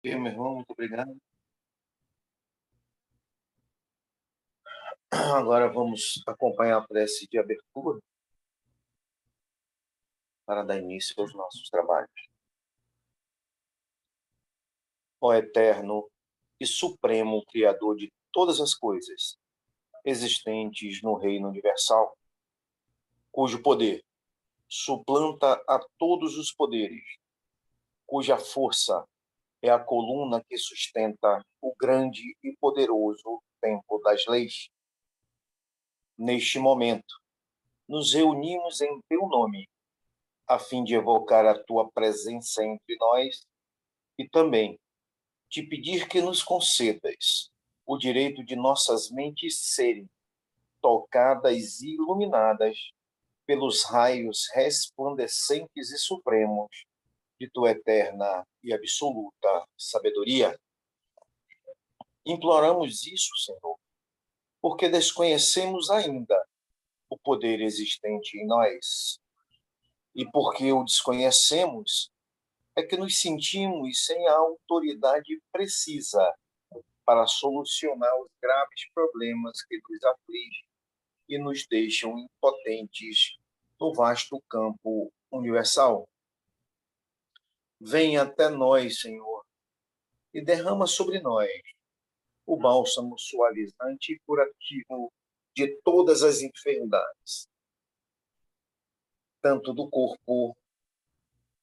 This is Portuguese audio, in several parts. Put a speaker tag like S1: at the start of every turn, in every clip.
S1: Meu irmão, muito obrigado. Agora vamos acompanhar a prece de abertura para dar início aos nossos trabalhos. Ó eterno e supremo Criador de todas as coisas existentes no reino universal, cujo poder suplanta a todos os poderes, cuja força é a coluna que sustenta o grande e poderoso templo das leis. Neste momento, nos reunimos em teu nome, a fim de evocar a tua presença entre nós e também te pedir que nos concedas o direito de nossas mentes serem tocadas e iluminadas pelos raios resplandecentes e supremos de tua eterna e absoluta sabedoria. Imploramos isso, Senhor, porque desconhecemos ainda o poder existente em nós. E porque o desconhecemos, é que nos sentimos sem a autoridade precisa para solucionar os graves problemas que nos afligem e nos deixam impotentes no vasto campo universal. Vem até nós, Senhor, e derrama sobre nós o bálsamo suavizante e curativo de todas as enfermidades, tanto do corpo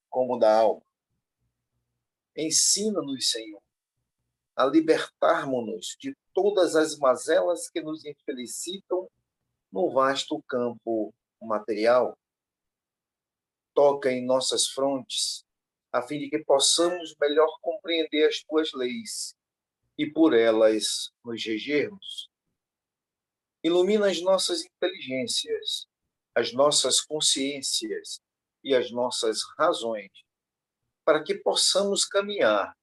S1: como da alma. Ensina-nos, Senhor, a libertarmos-nos de todas as mazelas que nos infelicitam no vasto campo material. Toca em nossas frontes, a fim de que possamos melhor compreender as tuas leis e por elas nos regermos. Ilumina as nossas inteligências, as nossas consciências e as nossas razões, para que possamos caminhar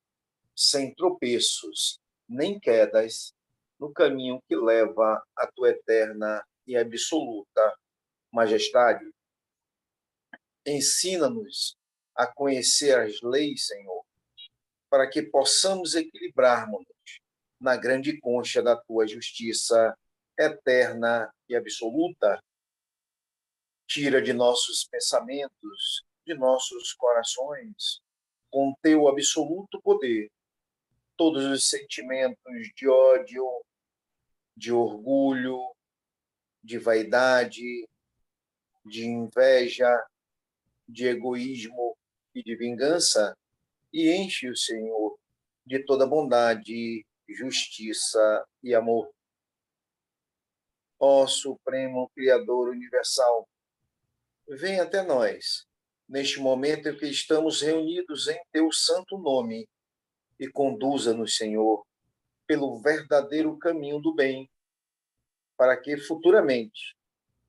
S1: sem tropeços nem quedas no caminho que leva à tua eterna e absoluta majestade. Ensina-nos a conhecer as leis, Senhor, para que possamos equilibrarmos na grande concha da tua justiça eterna e absoluta. Tira de nossos pensamentos, de nossos corações, com teu absoluto poder, todos os sentimentos de ódio, de orgulho, de vaidade, de inveja, de egoísmo e de vingança, e enche o Senhor de toda bondade, justiça e amor. Ó Supremo Criador Universal, vem até nós, neste momento em que estamos reunidos em teu santo nome, e conduza-nos, Senhor, pelo verdadeiro caminho do bem, para que futuramente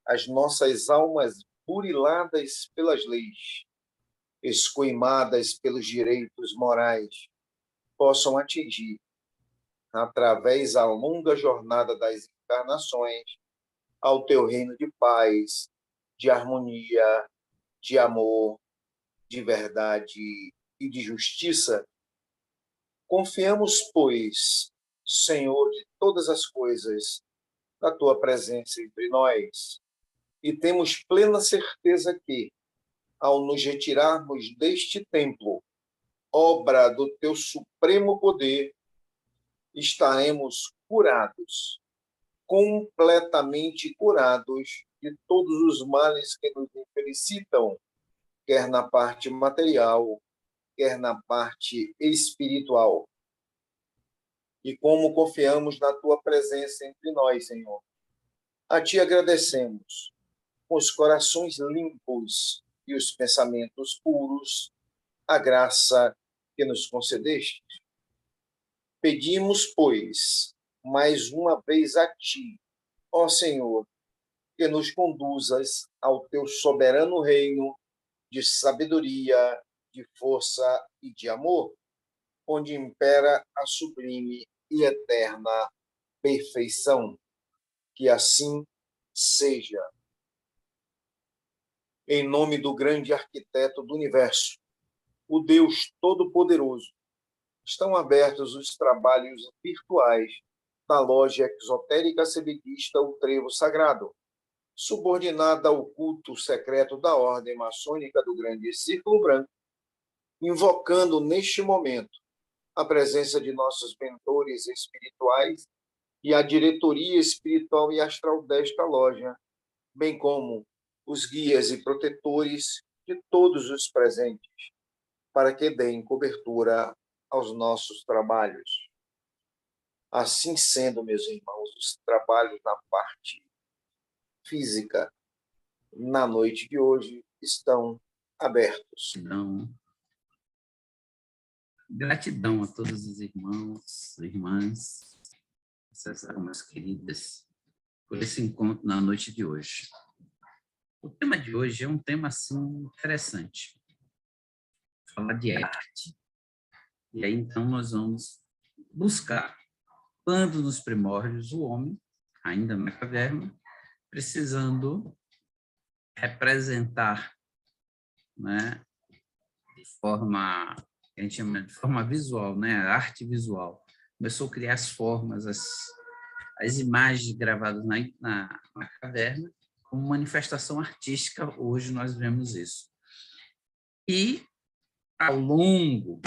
S1: as nossas almas buriladas pelas leis, escoimadas pelos direitos morais, possam atingir, através da longa jornada das encarnações, ao teu reino de paz, de harmonia, de amor, de verdade e de justiça. Confiamos, pois, Senhor de todas as coisas, na tua presença entre nós, e temos plena certeza que, ao nos retirarmos deste templo, obra do teu supremo poder, estaremos curados, completamente curados de todos os males que nos infelicitam, quer na parte material, quer na parte espiritual. E como confiamos na tua presença entre nós, Senhor, a ti agradecemos, com os corações limpos e os pensamentos puros, a graça que nos concedeste. Pedimos, pois, mais uma vez a ti, ó Senhor, que nos conduzas ao teu soberano reino de sabedoria, de força e de amor, onde impera a sublime e eterna perfeição. Que assim seja. Em nome do grande arquiteto do universo, o Deus Todo-Poderoso, estão abertos os trabalhos virtuais da loja exotérica semitista O Trevo Sagrado, subordinada ao culto secreto da Ordem Maçônica do Grande Círculo Branco, invocando neste momento a presença de nossos mentores espirituais e a diretoria espiritual e astral desta loja, bem como os guias e protetores de todos os presentes, para que deem cobertura aos nossos trabalhos. Assim sendo, meus irmãos, os trabalhos na parte física na noite de hoje estão abertos.
S2: Então, gratidão a todos os irmãos, irmãs, essas almas queridas, por esse encontro na noite de hoje. O tema de hoje é um tema, assim, interessante. Falar de arte. E aí, então, nós vamos buscar, quando nos primórdios, o homem, ainda na caverna, precisando representar, né, de forma, a gente chama de forma visual, né, a arte visual. Começou a criar as formas, as imagens gravadas na caverna, como manifestação artística, hoje nós vemos isso. E, ao longo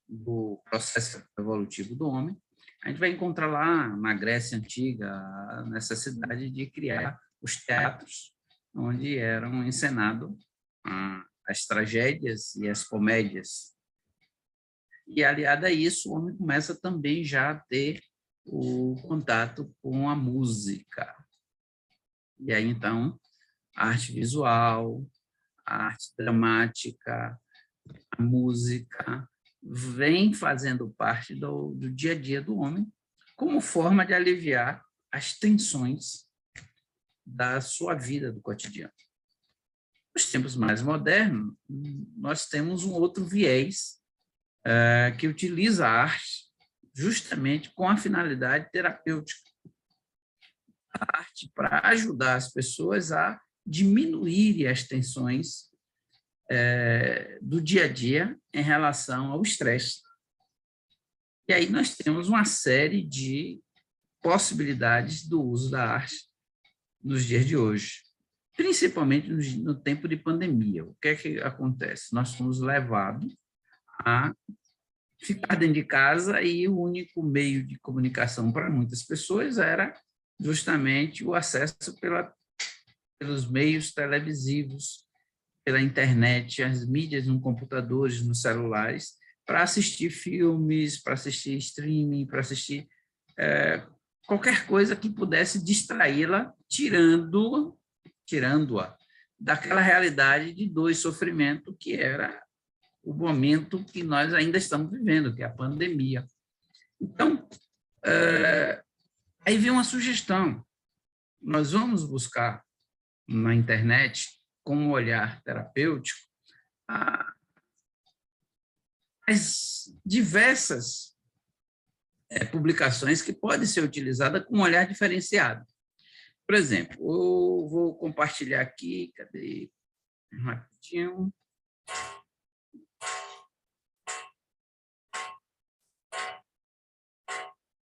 S2: do processo evolutivo do homem, a gente vai encontrar lá, na Grécia Antiga, a necessidade de criar os teatros, onde eram encenadas as tragédias e as comédias. E, aliado a isso, o homem começa também já a ter o contato com a música. E aí, então, a arte visual, a arte dramática, a música, vem fazendo parte do dia a dia do homem, como forma de aliviar as tensões da sua vida do cotidiano. Nos tempos mais modernos, nós temos um outro viés que utiliza a arte justamente com a finalidade terapêutica. A arte para ajudar as pessoas a diminuírem as tensões do dia a dia em relação ao estresse. E aí nós temos uma série de possibilidades do uso da arte nos dias de hoje, principalmente no tempo de pandemia. O que é que acontece? Nós fomos levados a ficar dentro de casa e o único meio de comunicação para muitas pessoas era justamente o acesso pelos meios televisivos, pela internet, as mídias nos computadores, nos celulares, para assistir filmes, para assistir streaming, para assistir qualquer coisa que pudesse distraí-la, tirando-a daquela realidade de dor e sofrimento que era o momento que nós ainda estamos vivendo, que é a pandemia. Então, aí vem uma sugestão. Nós vamos buscar na internet, com um olhar terapêutico, as diversas publicações que podem ser utilizadas com um olhar diferenciado. Por exemplo, eu vou compartilhar aqui, cadê? Rapidinho.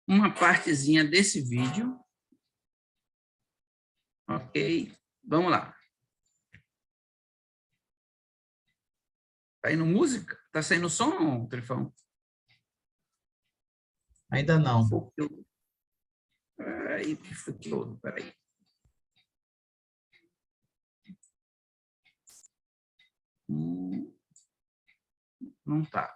S2: Uma partezinha desse vídeo. Ok, vamos lá. Está indo música? Está saindo som, Trifão?
S3: Ainda não.
S2: Peraí, peraí. Não está.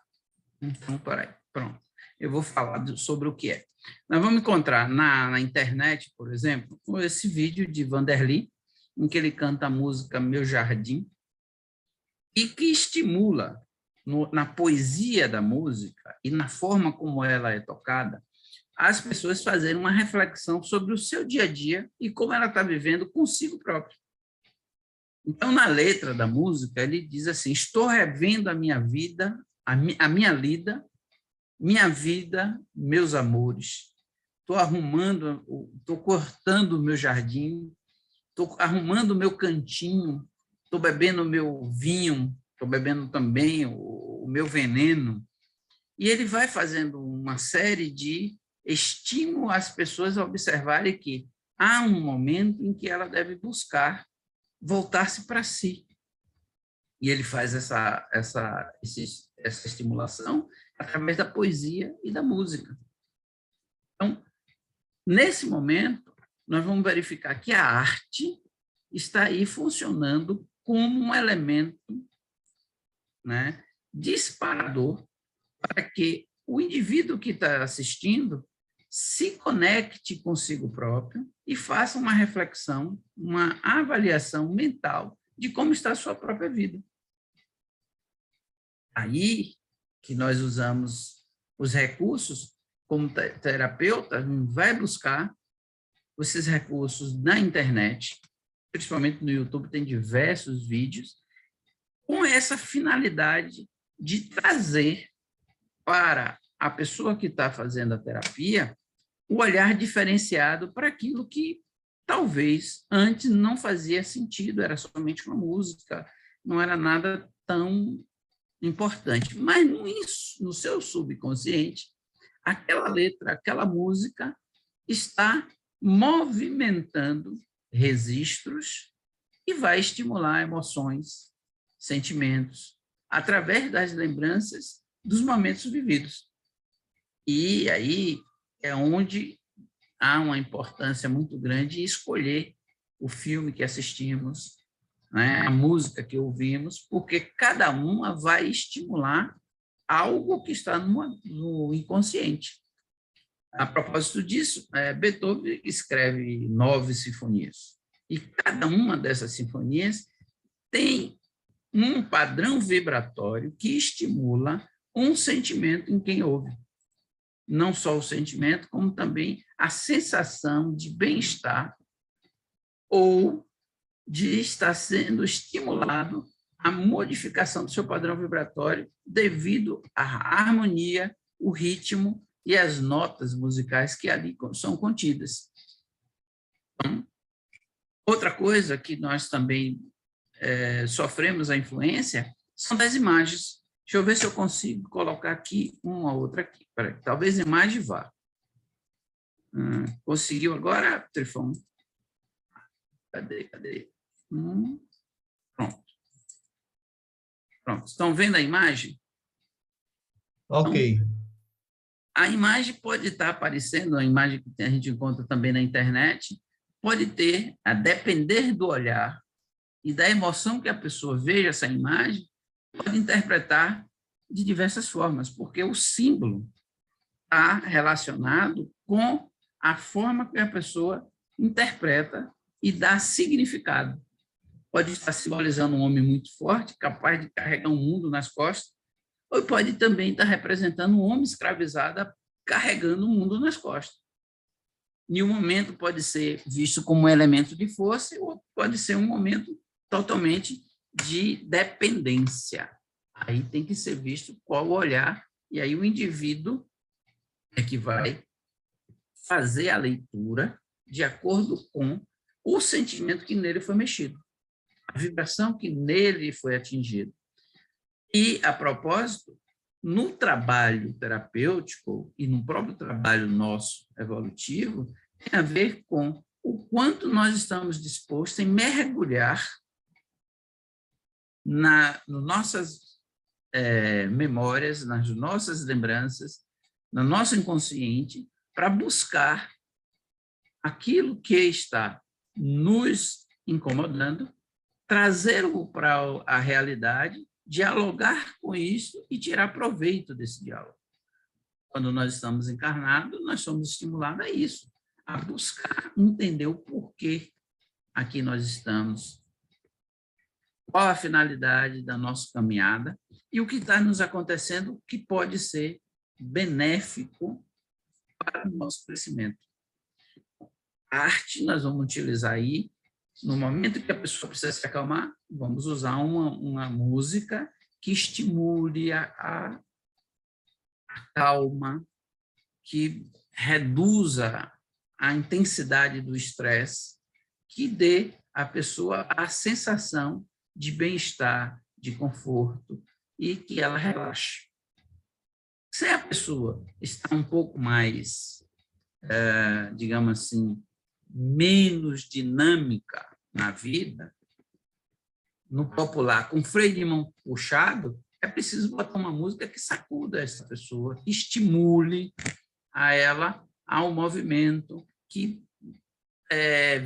S2: Então, peraí. Pronto. Eu vou falar sobre o que é. Nós vamos encontrar na internet, por exemplo, esse vídeo de Vanderly, em que ele canta a música Meu Jardim, e que estimula, na poesia da música e na forma como ela é tocada, as pessoas fazerem uma reflexão sobre o seu dia a dia e como ela está vivendo consigo própria. Então, na letra da música, ele diz assim: estou revendo a minha vida, a minha lida, minha vida, meus amores. Estou arrumando, estou cortando o meu jardim, estou arrumando o meu cantinho, estou bebendo o meu vinho, estou bebendo também o meu veneno. E ele vai fazendo uma série de estímulos às pessoas a observarem que há um momento em que ela deve buscar voltar-se para si. E ele faz essa estimulação através da poesia e da música. Então, nesse momento, nós vamos verificar que a arte está aí funcionando como um elemento, né, disparador para que o indivíduo que está assistindo se conecte consigo próprio e faça uma reflexão, uma avaliação mental de como está a sua própria vida. Aí que nós usamos os recursos, como terapeuta, vai buscar esses recursos na internet, principalmente no YouTube, tem diversos vídeos, com essa finalidade de trazer para a pessoa que está fazendo a terapia o olhar diferenciado para aquilo que talvez antes não fazia sentido, era somente uma música, não era nada tão importante. Mas no seu subconsciente, aquela letra, aquela música está movimentando registros e vai estimular emoções, sentimentos, através das lembranças dos momentos vividos. E aí é onde há uma importância muito grande em escolher o filme que assistimos, né, a música que ouvimos, porque cada uma vai estimular algo que está no inconsciente. A propósito disso, Beethoven escreve 9 sinfonias, e cada uma dessas sinfonias tem um padrão vibratório que estimula um sentimento em quem ouve. Não só o sentimento, como também a sensação de bem-estar ou de estar sendo estimulado a modificação do seu padrão vibratório devido à harmonia, o ritmo e as notas musicais que ali são contidas. Então, outra coisa que nós também sofremos a influência são das imagens. Deixa eu ver se eu consigo colocar aqui uma outra aqui. Peraí, talvez a imagem vá. Conseguiu agora, Trifão? Cadê? Pronto. Estão vendo a imagem?
S3: Ok.
S2: Então, a imagem pode estar aparecendo, a imagem que a gente encontra também na internet, pode ter, a depender do olhar e da emoção que a pessoa veja essa imagem, pode interpretar de diversas formas, porque o símbolo está relacionado com a forma que a pessoa interpreta e dá significado. Pode estar simbolizando um homem muito forte, capaz de carregar um mundo nas costas, ou pode também estar representando um homem escravizado carregando um mundo nas costas. Em um momento pode ser visto como um elemento de força, ou pode ser um momento totalmente de dependência. Aí tem que ser visto qual o olhar, e aí o indivíduo é que vai fazer a leitura de acordo com o sentimento que nele foi mexido, a vibração que nele foi atingida. E, a propósito, no trabalho terapêutico e no próprio trabalho nosso evolutivo, tem a ver com o quanto nós estamos dispostos em mergulhar nas nossas memórias, nas nossas lembranças, no nosso inconsciente, para buscar aquilo que está nos incomodando, trazê-lo para a realidade, dialogar com isso e tirar proveito desse diálogo. Quando nós estamos encarnados, nós somos estimulados a isso, a buscar entender o porquê aqui nós estamos, qual a finalidade da nossa caminhada e o que está nos acontecendo que pode ser benéfico para o nosso crescimento. A arte nós vamos utilizar aí, no momento que a pessoa precisa se acalmar, vamos usar uma música que estimule a calma, que reduza a intensidade do estresse, que dê à pessoa a sensação de bem-estar, de conforto, e que ela relaxe. Se a pessoa está um pouco mais, digamos assim, menos dinâmica na vida, no popular, com freio de mão puxado, é preciso botar uma música que sacuda essa pessoa, que estimule a ela ao movimento, que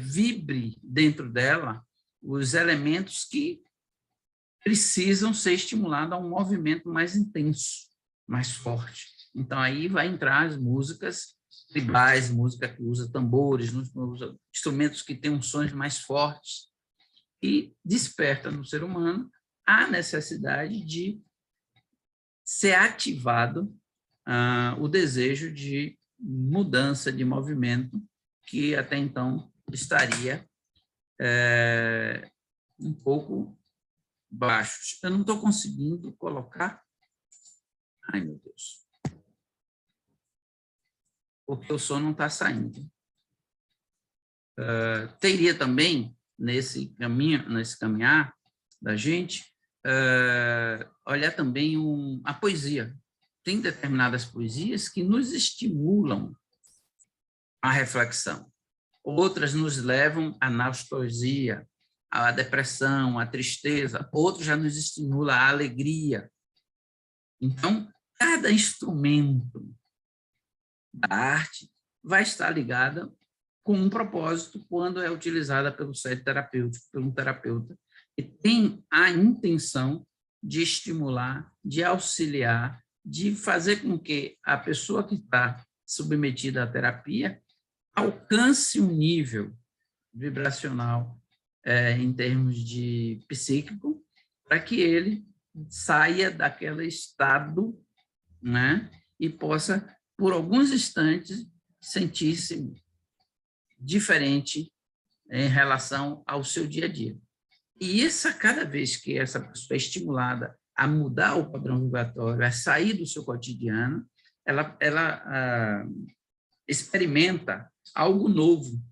S2: vibre dentro dela os elementos que precisam ser estimulados a um movimento mais intenso, mais forte. Então, aí vai entrar as músicas tribais, música que usa tambores, usa instrumentos que têm sons mais fortes, e desperta no ser humano a necessidade de ser ativado o desejo de mudança, de movimento, que até então estaria um pouco baixo. Eu não estou conseguindo colocar... Ai, meu Deus. Porque o som não está saindo. Teria também, nesse caminhar da gente, olhar também a poesia. Tem determinadas poesias que nos estimulam a reflexão. Outras nos levam à nostalgia, à depressão, à tristeza. Outros já nos estimulam à alegria. Então, cada instrumento da arte vai estar ligada com um propósito quando é utilizada pelo set terapêutico, por um terapeuta, que tem a intenção de estimular, de auxiliar, de fazer com que a pessoa que está submetida à terapia alcance um nível vibracional em termos de psíquico, para que ele saia daquele estado, né, e possa, por alguns instantes, sentir-se diferente em relação ao seu dia a dia. E cada vez que essa pessoa é estimulada a mudar o padrão vibratório, a sair do seu cotidiano, ela experimenta algo novo.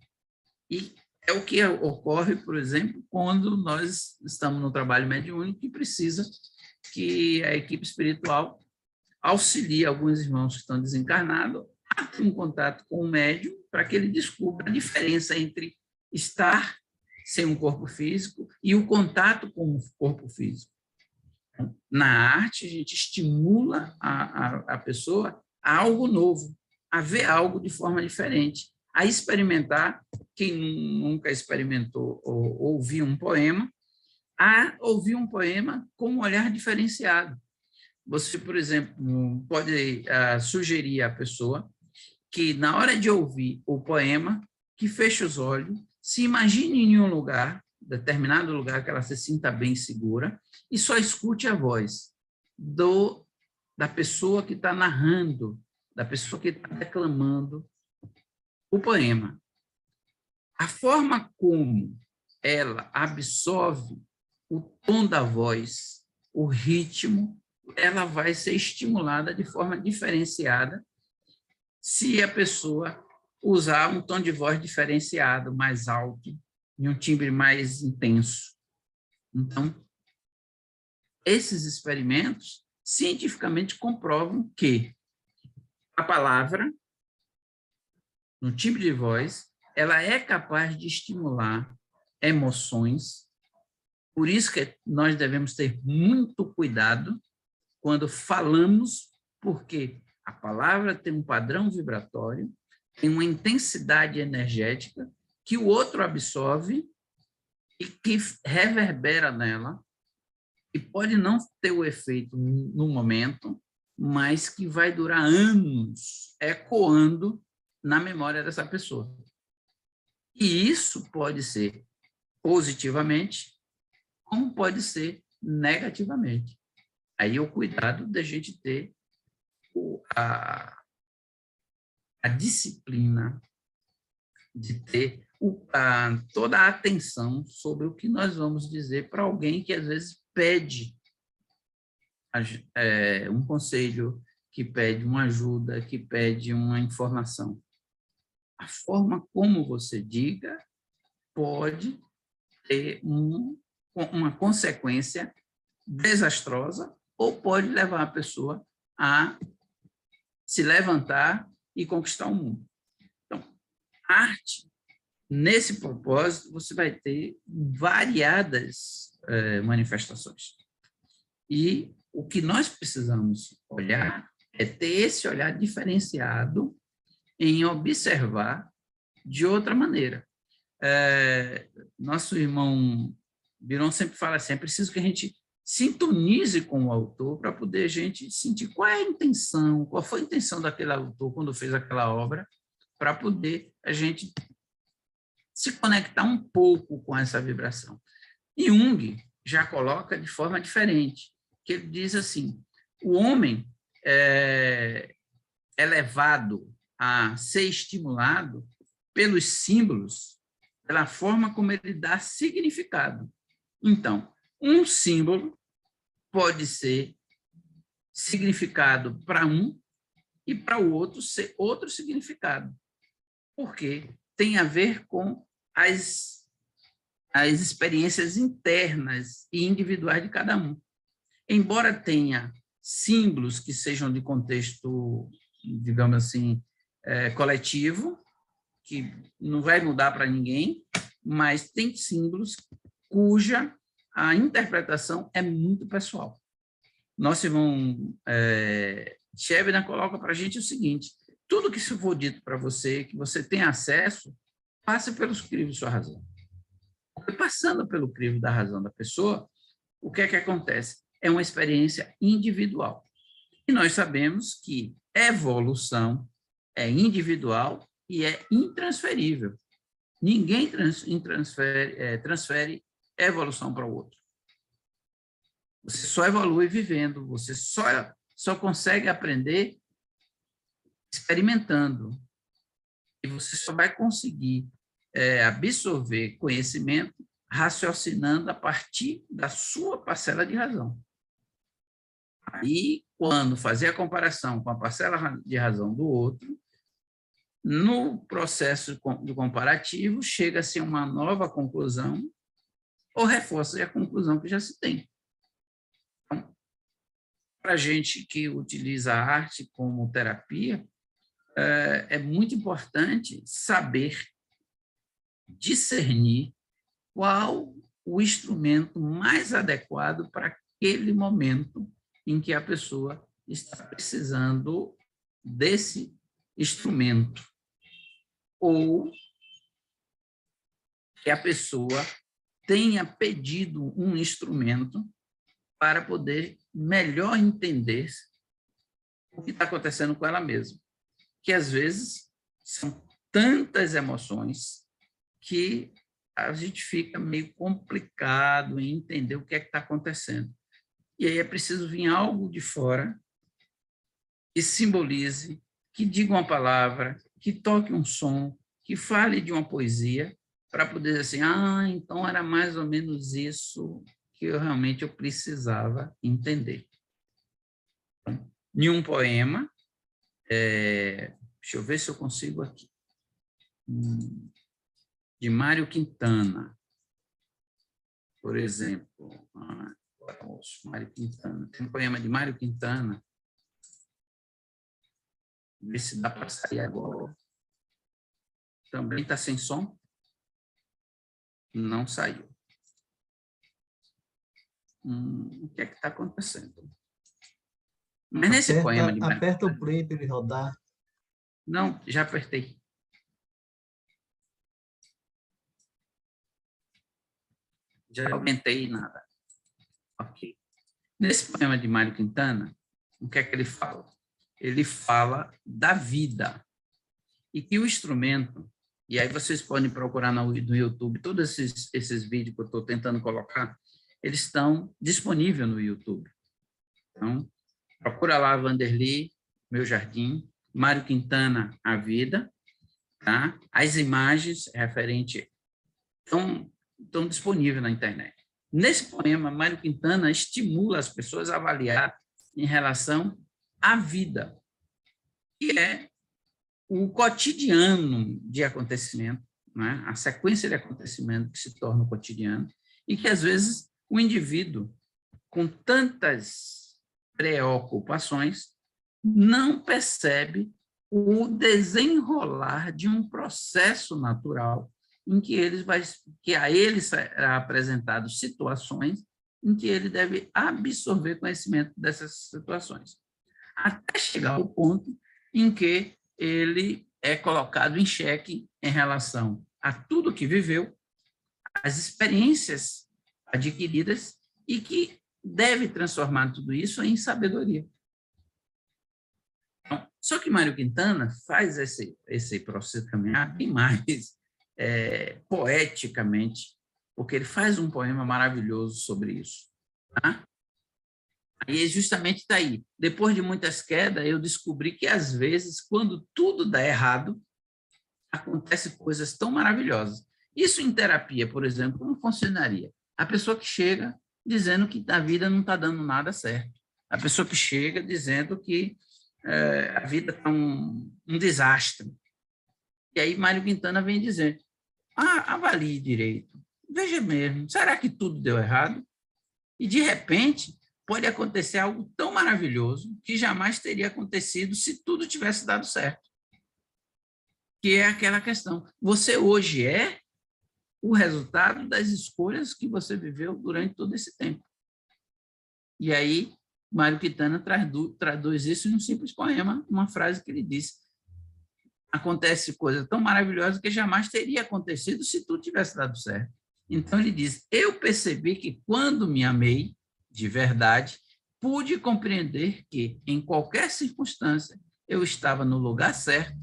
S2: E é o que ocorre, por exemplo, quando nós estamos no trabalho mediúnico e precisa que a equipe espiritual auxilie alguns irmãos que estão desencarnados a ter um contato com o médium para que ele descubra a diferença entre estar sem um corpo físico e o contato com o corpo físico. Na arte, a gente estimula a pessoa a algo novo, a ver algo de forma diferente, a experimentar, quem nunca experimentou ou ouvir um poema, a ouvir um poema com um olhar diferenciado. Você, por exemplo, pode sugerir à pessoa que, na hora de ouvir o poema, que feche os olhos, se imagine em um lugar, determinado lugar que ela se sinta bem segura, e só escute a voz da pessoa que está narrando, da pessoa que está declamando o poema. A forma como ela absorve o tom da voz, o ritmo, ela vai ser estimulada de forma diferenciada se a pessoa usar um tom de voz diferenciado, mais alto, e um timbre mais intenso. Então, esses experimentos cientificamente comprovam que a palavra, no timbre de voz, ela é capaz de estimular emoções. Por isso que nós devemos ter muito cuidado quando falamos, porque a palavra tem um padrão vibratório, tem uma intensidade energética que o outro absorve e que reverbera nela, e pode não ter o efeito no momento, mas que vai durar anos ecoando na memória dessa pessoa. E isso pode ser positivamente, como pode ser negativamente. Aí é o cuidado da gente ter a disciplina, de ter toda a atenção sobre o que nós vamos dizer para alguém que, às vezes, pede um conselho, que pede uma ajuda, que pede uma informação. A forma como você diga pode ter uma consequência desastrosa ou pode levar a pessoa a se levantar e conquistar o mundo. Então, arte, nesse propósito, você vai ter variadas manifestações. E o que nós precisamos olhar é ter esse olhar diferenciado em observar de outra maneira. Nosso irmão Biron sempre fala assim, é preciso que a gente sintonize com o autor para poder a gente sentir qual é a intenção, qual foi a intenção daquele autor quando fez aquela obra, para poder a gente se conectar um pouco com essa vibração. E Jung já coloca de forma diferente, que ele diz assim, o homem é levado a ser estimulado pelos símbolos, pela forma como ele dá significado. Então, um símbolo pode ser significado para um e para o outro ser outro significado, porque tem a ver com as experiências internas e individuais de cada um. Embora tenha símbolos que sejam de contexto, digamos assim, coletivo, que não vai mudar para ninguém, mas tem símbolos cuja a interpretação é muito pessoal. Nosso irmão Shevdan coloca para a gente o seguinte, tudo que for dito para você, que você tem acesso, passa pelos crivos de sua razão. Porque passando pelo crivo da razão da pessoa, o que é que acontece? É uma experiência individual. E nós sabemos que evolução é individual e é intransferível. Ninguém transfere evolução para o outro. Você só evolui vivendo, você só consegue aprender experimentando. E você só vai conseguir absorver conhecimento raciocinando a partir da sua parcela de razão. Aí, quando fazer a comparação com a parcela de razão do outro, no processo de comparativo, chega-se a uma nova conclusão ou reforça a conclusão que já se tem. Então, para a gente que utiliza a arte como terapia, é muito importante saber discernir qual o instrumento mais adequado para aquele momento em que a pessoa está precisando desse instrumento, ou que a pessoa tenha pedido um instrumento para poder melhor entender o que está acontecendo com ela mesma. Que, às vezes, são tantas emoções que a gente fica meio complicado em entender o que é que está acontecendo. E aí é preciso vir algo de fora que simbolize, que diga uma palavra, que toque um som, que fale de uma poesia, para poder dizer assim, então era mais ou menos isso que eu precisava entender. Em um poema, deixa eu ver se eu consigo aqui, de Mário Quintana, por exemplo, Mário Quintana, tem um poema de Mário Quintana, ver se dá para sair agora. Também está sem som? Não saiu. O que é que está acontecendo? Mas nesse poema de Mário
S3: Aperta o play para ele rodar.
S2: Não, já apertei. Já aumentei nada. Ok. Nesse poema de Mário Quintana, o que é que ele fala? Ele fala da vida. E que o instrumento, e aí vocês podem procurar no YouTube, todos esses vídeos que eu estou tentando colocar, eles estão disponíveis no YouTube. Então, procura lá Vanderly, Meu Jardim, Mário Quintana, A Vida, tá? As imagens referentes estão disponíveis na internet. Nesse poema, Mário Quintana estimula as pessoas a avaliar em relação à vida, que é o cotidiano de acontecimento, né? A sequência de acontecimentos que se torna o cotidiano, e que, às vezes, o indivíduo, com tantas preocupações, não percebe o desenrolar de um processo natural em que a ele será apresentado situações em que ele deve absorver conhecimento dessas situações, até chegar ao ponto em que ele é colocado em xeque em relação a tudo que viveu, as experiências adquiridas e que deve transformar tudo isso em sabedoria. Então, só que Mário Quintana faz esse processo caminhar bem mais poeticamente, porque ele faz um poema maravilhoso sobre isso. Tá? E justamente está aí. Depois de muitas quedas, eu descobri que, às vezes, quando tudo dá errado, acontecem coisas tão maravilhosas. Isso em terapia, por exemplo, como funcionaria? A pessoa que chega dizendo que a vida não está dando nada certo. A pessoa que chega dizendo que a vida está um desastre. E aí Mário Quintana vem dizer, avalie direito, veja mesmo, será que tudo deu errado? E, de repente, pode acontecer algo tão maravilhoso que jamais teria acontecido se tudo tivesse dado certo. Que é aquela questão. Você hoje é o resultado das escolhas que você viveu durante todo esse tempo. E aí, Mário Quintana traduz isso em um simples poema, uma frase que ele disse: acontece coisa tão maravilhosa que jamais teria acontecido se tudo tivesse dado certo. Então, ele diz, eu percebi que quando me amei, de verdade, pude compreender que, em qualquer circunstância, eu estava no lugar certo,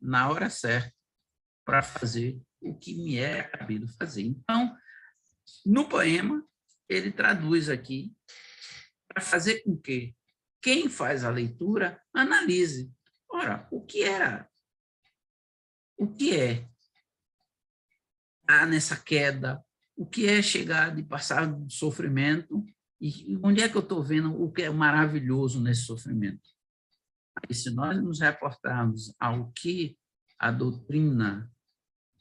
S2: na hora certa, para fazer o que me é cabido fazer. Então, no poema, ele traduz aqui para fazer com que quem faz a leitura analise. Ora, o que é estar nessa queda? O que é chegar de passar do sofrimento? E onde é que eu estou vendo o que é maravilhoso nesse sofrimento? E se nós nos reportarmos ao que a doutrina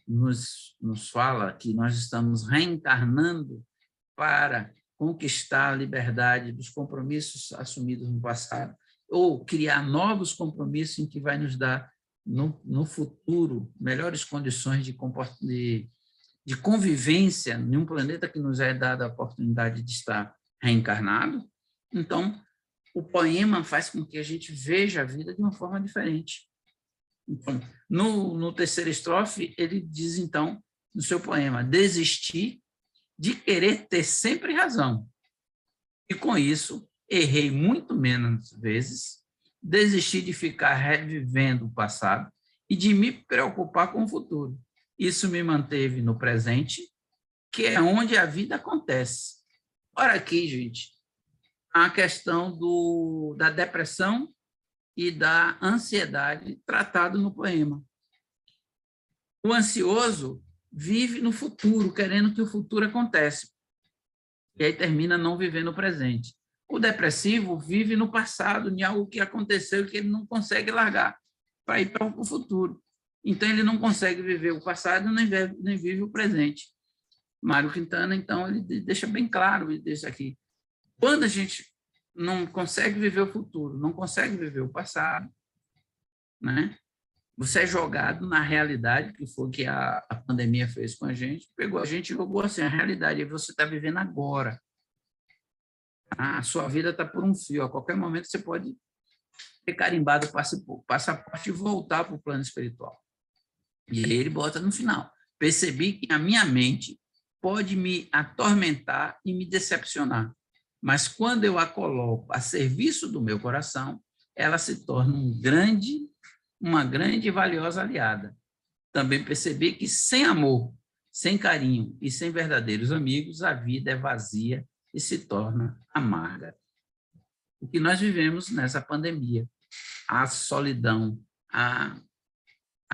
S2: nos fala, que nós estamos reencarnando para conquistar a liberdade dos compromissos assumidos no passado, ou criar novos compromissos em que vai nos dar, no futuro, melhores condições de convivência em um planeta que nos é dada a oportunidade de estar reencarnado. Então, o poema faz com que a gente veja a vida de uma forma diferente. Então, no terceiro estrofe, ele diz, então, no seu poema, desistir de querer ter sempre razão. E, com isso, errei muito menos vezes, desisti de ficar revivendo o passado e de me preocupar com o futuro. Isso me manteve no presente, que é onde a vida acontece. Ora aqui, gente, a questão da depressão e da ansiedade tratado no poema. O ansioso vive no futuro, querendo que o futuro aconteça. E aí termina não vivendo o presente. O depressivo vive no passado, em algo que aconteceu que ele não consegue largar para ir para o futuro. Então, ele não consegue viver o passado nem vive o presente. Mário Quintana, então, ele deixa bem claro, ele deixa aqui, quando a gente não consegue viver o futuro, não consegue viver o passado, né? Você é jogado na realidade, que foi o que a pandemia fez com a gente, pegou a gente e jogou assim, a realidade, e você está vivendo agora. A sua vida está por um fio, a qualquer momento você pode ter carimbado o passaporte e voltar para o plano espiritual. E aí ele bota no final, percebi que a minha mente pode me atormentar e me decepcionar, mas quando eu a coloco a serviço do meu coração, ela se torna uma grande e valiosa aliada. Também percebi que sem amor, sem carinho e sem verdadeiros amigos, a vida é vazia e se torna amarga. O que nós vivemos nessa pandemia, a solidão, a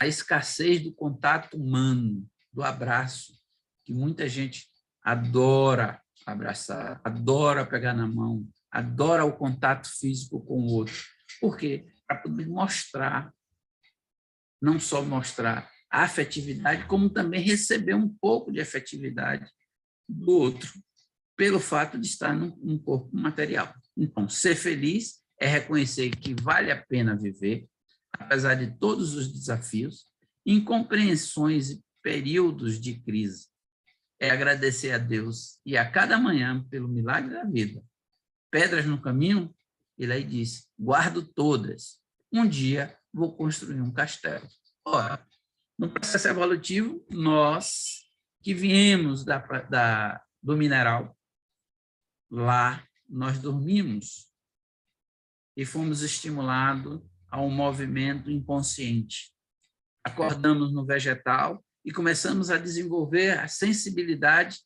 S2: escassez do contato humano, do abraço, que muita gente adora abraçar, adora pegar na mão, adora o contato físico com o outro. Por quê? Para poder mostrar, não só mostrar a afetividade, como também receber um pouco de afetividade do outro, pelo fato de estar num corpo material. Então, ser feliz é reconhecer que vale a pena viver, apesar de todos os desafios, incompreensões e períodos de crise. É agradecer a Deus e a cada manhã pelo milagre da vida. Pedras no caminho, ele aí diz, guardo todas. Um dia vou construir um castelo. Ora, no processo evolutivo, nós que viemos do mineral, lá nós dormimos e fomos estimulados a um movimento inconsciente. Acordamos no vegetal e começamos a desenvolver a sensibilidade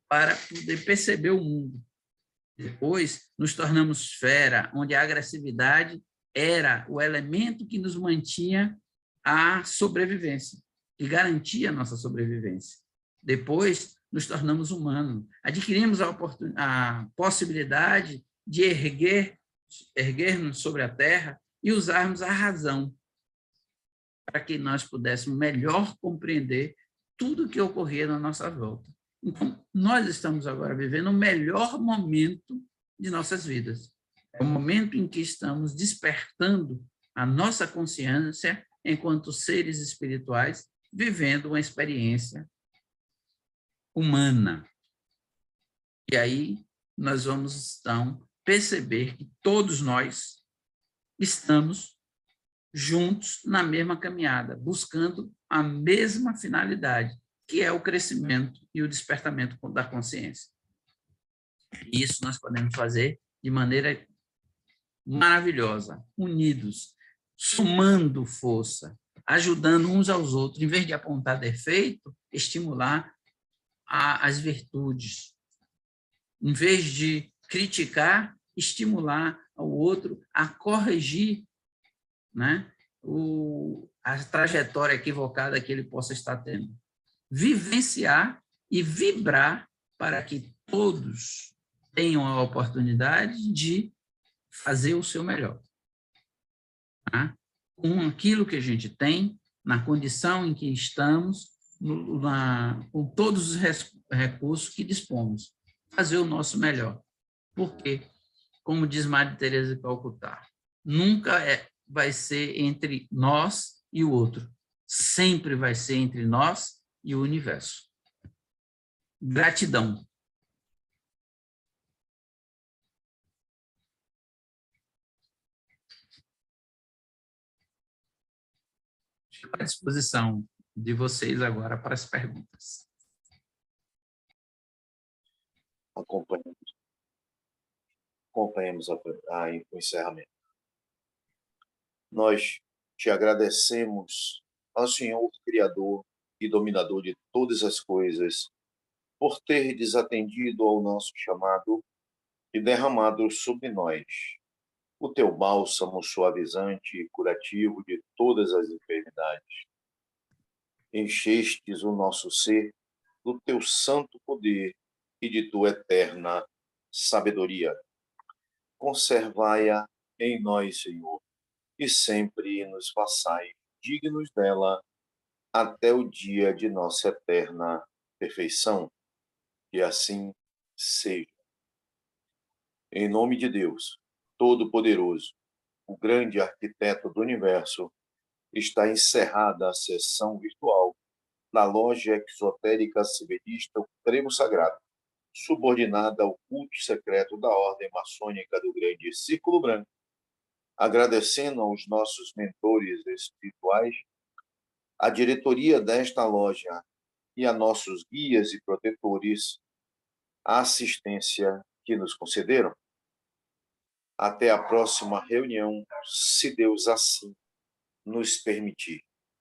S2: para poder perceber o mundo. Depois, nos tornamos fera, onde a agressividade era o elemento que nos mantinha a sobrevivência, que garantia a nossa sobrevivência. Depois, nos tornamos humanos, adquirimos a possibilidade de erguer-nos sobre a terra e usarmos a razão para que nós pudéssemos melhor compreender tudo o que ocorria na nossa volta. Então, nós estamos agora vivendo o melhor momento de nossas vidas. É o momento em que estamos despertando a nossa consciência enquanto seres espirituais, vivendo uma experiência humana. E aí nós vamos, então, perceber que todos nós estamos juntos na mesma caminhada, buscando a mesma finalidade, que é o crescimento e o despertamento da consciência. E isso nós podemos fazer de maneira maravilhosa, unidos, somando força, ajudando uns aos outros, em vez de apontar defeito, estimular as virtudes. Em vez de criticar, estimular o outro a corrigir, né, a trajetória equivocada que ele possa estar tendo. Vivenciar e vibrar para que todos tenham a oportunidade de fazer o seu melhor. Tá? Com aquilo que a gente tem, na condição em que estamos, com todos os recursos que dispomos, fazer o nosso melhor. Porque, como diz Madre Teresa de Calcutá, nunca vai ser entre nós e o outro. Sempre vai ser entre nós e o universo. Gratidão. Fico à disposição de vocês agora para as perguntas.
S1: Acompanhemos o encerramento. Nós te agradecemos ao Senhor, Criador e Dominador de todas as coisas, por ter desatendido ao nosso chamado e derramado sobre nós o teu bálsamo suavizante e curativo de todas as enfermidades. Enchestes o nosso ser do teu santo poder e de tua eterna sabedoria. Conservai-a em nós, Senhor, e sempre nos façais dignos dela até o dia de nossa eterna perfeição. E assim seja. Em nome de Deus, Todo-Poderoso, o grande arquiteto do universo, está encerrada a sessão virtual da Loja Exotérica Siberista O Trevo Sagrado, subordinada ao culto secreto da Ordem Maçônica do Grande Círculo Branco, agradecendo aos nossos mentores espirituais, à diretoria desta loja e a nossos guias e protetores a assistência que nos concederam. Até a próxima reunião, se Deus assim nos permitir.